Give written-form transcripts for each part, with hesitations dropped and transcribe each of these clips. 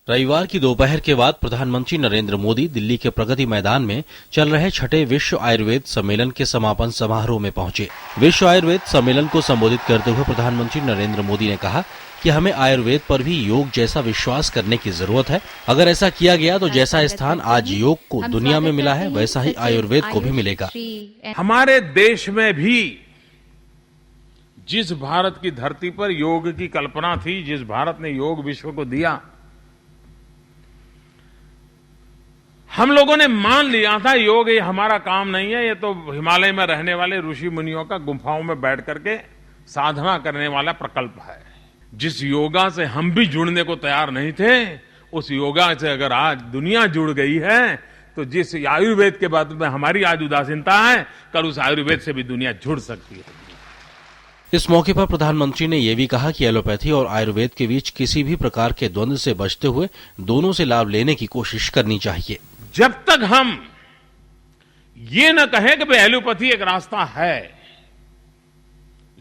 रविवार की दोपहर के बाद प्रधानमंत्री नरेंद्र मोदी दिल्ली के प्रगति मैदान में चल रहे छठे विश्व आयुर्वेद सम्मेलन के समापन समारोह में पहुंचे। विश्व आयुर्वेद सम्मेलन को संबोधित करते हुए प्रधानमंत्री नरेंद्र मोदी ने कहा कि हमें आयुर्वेद पर भी योग जैसा विश्वास करने की जरूरत है। अगर ऐसा किया गया तो जैसा स्थान आज योग को दुनिया में मिला है, वैसा ही आयुर्वेद को भी मिलेगा। हमारे देश में भी जिस भारत की धरती पर योग की कल्पना थी, जिस भारत ने योग विश्व को दिया, हम लोगों ने मान लिया था योग ये हमारा काम नहीं है, ये तो हिमालय में रहने वाले ऋषि मुनियों का गुफाओं में बैठ करके साधना करने वाला प्रकल्प है। जिस योगा से हम भी जुड़ने को तैयार नहीं थे, उस योगा से अगर आज दुनिया जुड़ गई है, तो जिस आयुर्वेद के बाद में हमारी आज उदासीनता है, कल उस आयुर्वेद से भी दुनिया जुड़ सकती है। इस मौके पर प्रधानमंत्री ने यह भी कहा कि एलोपैथी और आयुर्वेद के बीच किसी भी प्रकार के द्वंद्व से बचते हुए दोनों से लाभ लेने की कोशिश करनी चाहिए। जब तक हम ये न कहें कि भाई एलोपैथी एक रास्ता है,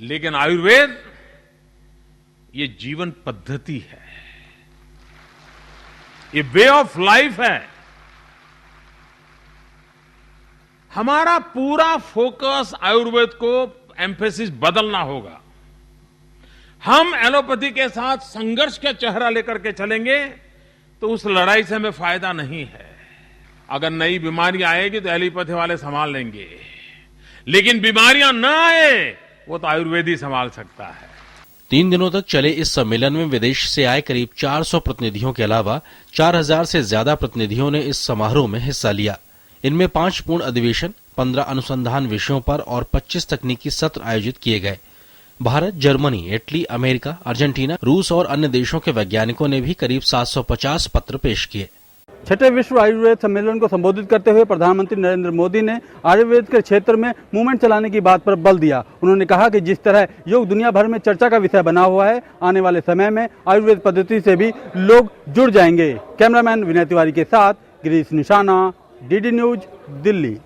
लेकिन आयुर्वेद ये जीवन पद्धति है, ये वे ऑफ लाइफ है। हमारा पूरा फोकस आयुर्वेद को एम्फेसिस बदलना होगा। हम एलोपैथी के साथ संघर्ष का चेहरा लेकर के चलेंगे तो उस लड़ाई से हमें फायदा नहीं है। अगर नई बीमारियां आएगी तो एलोपैथी वाले संभाल लेंगे, लेकिन बीमारियां न आए वो तो आयुर्वेद ही संभाल सकता है। 3 दिनों तक चले इस सम्मेलन में विदेश से आए करीब 400 प्रतिनिधियों के अलावा 4000 से ज्यादा प्रतिनिधियों ने इस समारोह में हिस्सा लिया। इनमें 5 पूर्ण अधिवेशन, 15 अनुसंधान विषयों पर और 25 तकनीकी सत्र आयोजित किए गए। Bharat, Germany, Italy, America, Argentina, रूस और अन्य देशों के वैज्ञानिकों ने भी करीब 750 पत्र पेश किए। छठे विश्व आयुर्वेद सम्मेलन को संबोधित करते हुए प्रधानमंत्री नरेंद्र मोदी ने आयुर्वेद के क्षेत्र में मूवमेंट चलाने की बात पर बल दिया। उन्होंने कहा कि जिस तरह योग दुनिया भर में चर्चा का विषय बना हुआ है, आने वाले समय में आयुर्वेद पद्धति से भी लोग जुड़ जाएंगे। कैमरामैन विनय तिवारी के साथ गिरीश निशाना, डीडी न्यूज, दिल्ली।